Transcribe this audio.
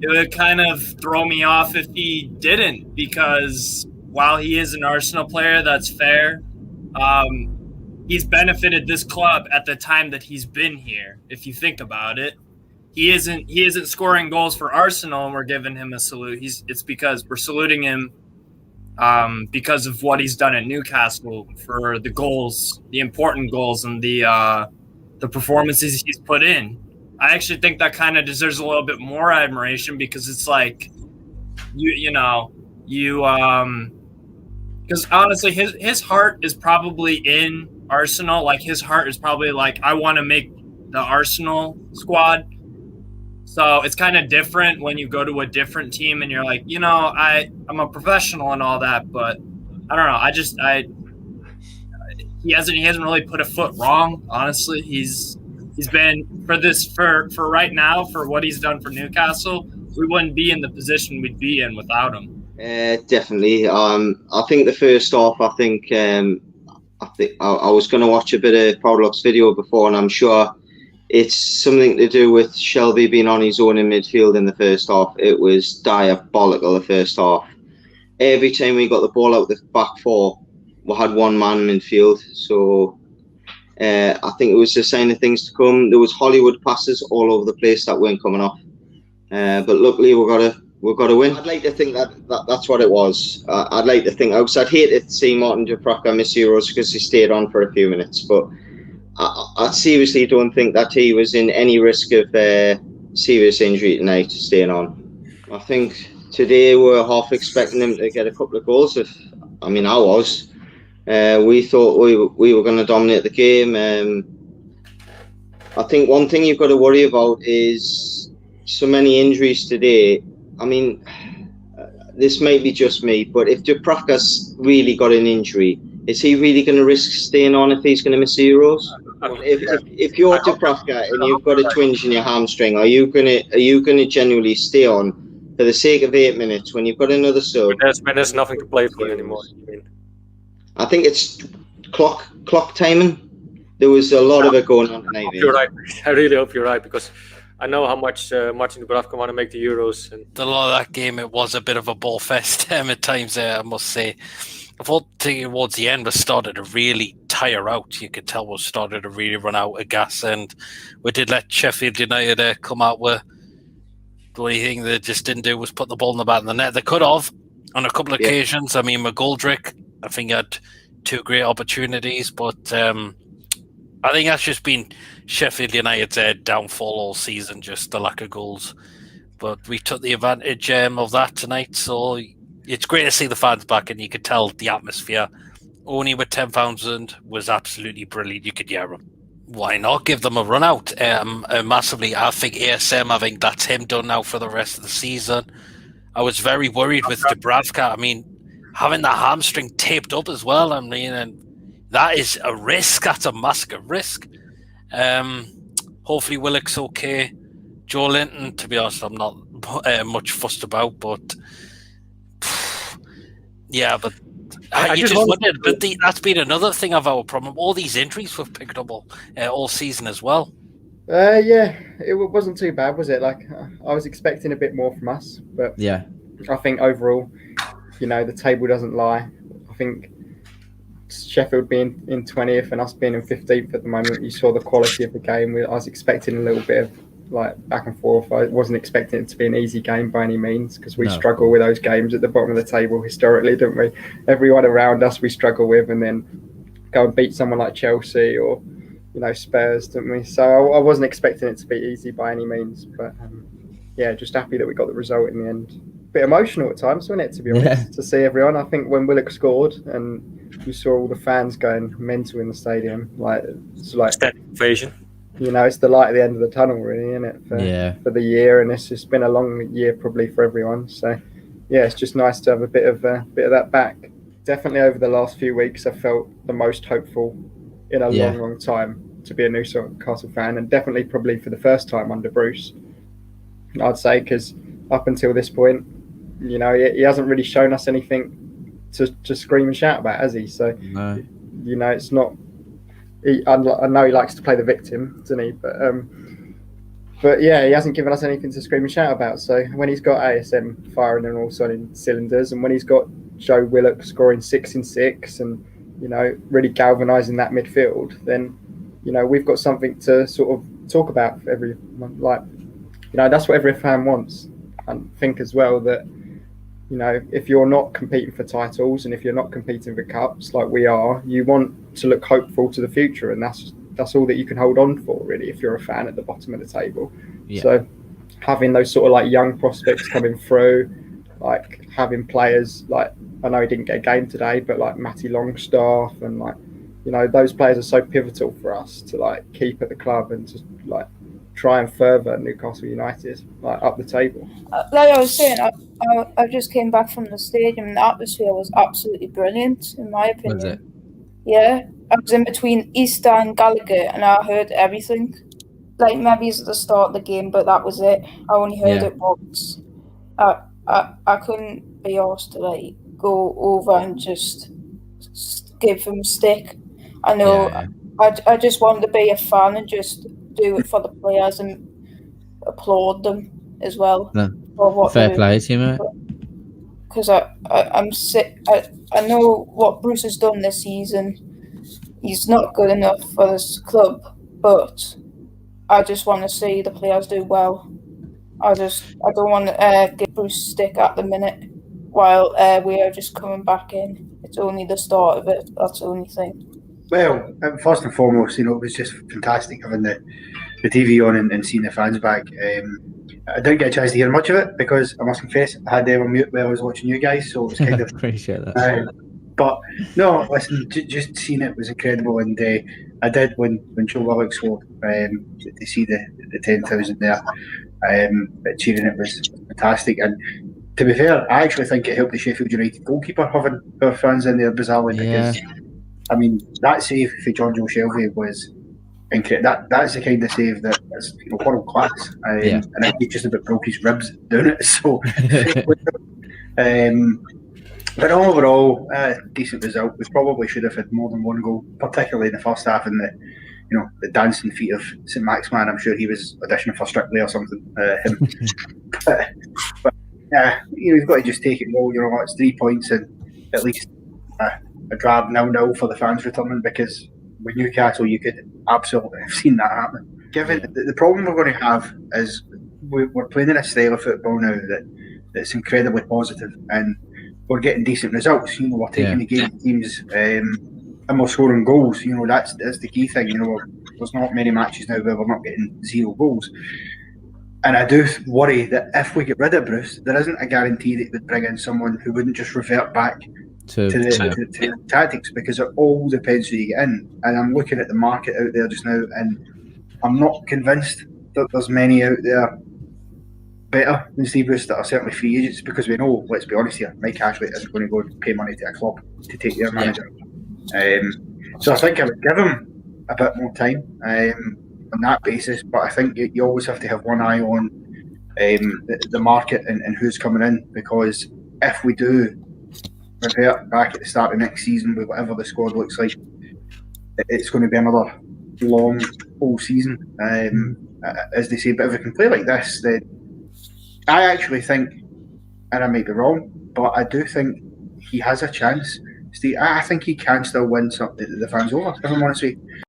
it would kind of throw me off if he didn't, because while he is an Arsenal player, that's fair. He's benefited this club at the time that he's been here. If you think about it, he isn't scoring goals for Arsenal, and we're giving him a salute. It's because we're saluting him because of what he's done at Newcastle, for the goals, the important goals, and the performances he's put in. I actually think that kind of deserves a little bit more admiration, because it's like because honestly, his heart is probably in Arsenal. Like, his heart is probably like, I want to make the Arsenal squad. So it's kind of different when you go to a different team and you're like, I'm a professional and all that, but I don't know. He hasn't really put a foot wrong. Honestly, he's been for right now, for what he's done for Newcastle, we wouldn't be in the position we'd be in without him. Definitely. I think the first half, I was going to watch a bit of Proudlock's video before, and I'm sure it's something to do with Shelby being on his own in midfield in the first half. It was diabolical, the first half. Every time we got the ball out the back four, we had one man in midfield. So I think it was a sign of things to come. There was Hollywood passes all over the place that weren't coming off. But luckily we've got to win. I'd like to think that's what it was. I'd like to think, because I'd hate to see Martin Dubravka miss Euros because he stayed on for a few minutes, but I seriously don't think that he was in any risk of serious injury tonight, staying on. I think today we're half expecting him to get a couple of goals. I was. We thought we were going to dominate the game. I think one thing you've got to worry about is so many injuries today. I mean, this might be just me, but if Dubravka's really got an injury, is he really going to risk staying on if he's going to miss Euros? If you're Dubravka and you've got a twinge in your hamstring, are you going to genuinely stay on for the sake of 8 minutes when you've got another sub? When there's nothing to play for anymore. I think it's clock timing. There was a lot of it going on tonight. You're right. I really hope you're right, because I know how much Martin Dubravka want to make the Euros. And a lot of that game, it was a bit of a ball fest at times, I must say. I thought towards the end we started to really tire out. You could tell we started to really run out of gas, and we did let Sheffield United come out with the only thing they just didn't do was put the ball in the back of the net. They could have on a couple of occasions. I mean, McGoldrick, I think, had 2 great opportunities, but I think that's just been Sheffield United's downfall all season, just the lack of goals. But we took the advantage of that tonight, so it's great to see the fans back, and you could tell the atmosphere, only with 10,000, was absolutely brilliant. You could hear them. Why not give them a run out? Massively. I think ASM, I think that's him done now for the rest of the season. I was very worried with Dubravka. I mean, having that hamstring taped up as well, I mean, and that is a risk. That's a massive risk. Hopefully Willock's okay. Joe Linton, to be honest, I'm not much fussed about, but yeah, but I just wondered. But that's been another thing of our problem. All these injuries we've picked up all season as well. Yeah, it wasn't too bad, was it? Like, I was expecting a bit more from us, but yeah, I think overall, the table doesn't lie. I think Sheffield being in 20th and us being in 15th at the moment, you saw the quality of the game. I was expecting a little bit of back and forth. I wasn't expecting it to be an easy game by any means, because we struggle with those games at the bottom of the table historically, don't we? Everyone around us we struggle with, and then go and beat someone like Chelsea or Spurs, don't we? So I wasn't expecting it to be easy by any means, but just happy that we got the result in the end. Bit emotional at times, wasn't it, to be honest, to see everyone. I think when Willock scored and you saw all the fans going mental in the stadium, it's like standing ovation. It's the light at the end of the tunnel, really, isn't it? For the year, and it's just been a long year probably for everyone. So, it's just nice to have a bit of that back. Definitely over the last few weeks, I felt the most hopeful in a long time to be a Newcastle fan, and definitely probably for the first time under Bruce, I'd say, because up until this point, he hasn't really shown us anything to scream and shout about, has he? So, it's not. I know he likes to play the victim, doesn't he? But But yeah, he hasn't given us anything to scream and shout about. So when he's got ASM firing on all solid cylinders, and when he's got Joe Willock scoring 6 in 6, and really galvanising that midfield, then we've got something to sort of talk about for every that's what every fan wants. And think as well that if you're not competing for titles and if you're not competing for cups like we are, you want to look hopeful to the future, and that's all that you can hold on for, really, if you're a fan at the bottom of the table. Yeah. So having those sort of young prospects coming through, having players I know he didn't get a game today, but Matty Longstaff and those players are so pivotal for us to keep at the club and to try and further Newcastle United up the table. Like I was saying, I just came back from the stadium and the atmosphere was absolutely brilliant, in my opinion. Was it? Yeah, I was in between Easter and Gallagher and I heard everything. Maybe it's at the start of the game, but that was it. I only heard it once. I couldn't be asked to go over and just give them stick. I know. Yeah. I just wanted to be a fan and just do it for the players and applaud them as well. No. For what fair play to you, mate. Because I'm sick. I know what Bruce has done this season. He's not good enough for this club, but I just want to see the players do well. I don't want to give Bruce stick at the minute while we are just coming back in. It's only the start of it. That's the only thing. Well, first and foremost, it was just fantastic having the TV on and seeing the fans back. I didn't get a chance to hear much of it because I must confess I had them on mute while I was watching you guys, so it was kind of appreciate that. But no, listen, just seeing it was incredible, and I did when Joe Willock scored to see the 10,000 there, cheering it was fantastic. And to be fair, I actually think it helped the Sheffield United goalkeeper having our fans in there bizarrely because. I mean, that save for John Joe Shelby was incredible. That's the kind of save that is world class. And I think he just about broke his ribs doing it. So, but overall, decent result. We probably should have had more than one goal, particularly in the first half. And the dancing feet of Saint-Maximin. I'm sure he was auditioning for Strictly or something. but you've got to just take it all. It's 3 points and at least. A drab 0-0 for the fans returning, because with Newcastle you could absolutely have seen that happen. Given the problem we're going to have is we're playing in a style of football now that's incredibly positive, and we're getting decent results. We're taking the game to teams and we're scoring goals. That's the key thing. There's not many matches now where we're not getting 0 goals. And I do worry that if we get rid of Bruce, there isn't a guarantee that would bring in someone who wouldn't just revert back to the tactics, because it all depends who you get in. And I'm looking at the market out there just now, and I'm not convinced that there's many out there better than Steve Bruce that are certainly free agents, because we know, let's be honest here, Mike Ashley isn't going to go and pay money to a club to take their manager. So I think I would give him a bit more time on that basis, but I think you always have to have one eye on the market and who's coming in, because if we do revert back at the start of next season with whatever the squad looks like, it's going to be another long whole season. As they say, but if we can play like this, then I actually think, and I might be wrong, but I do think he has a chance. Steve, I think he can still win the fans over, if I'm honest with you.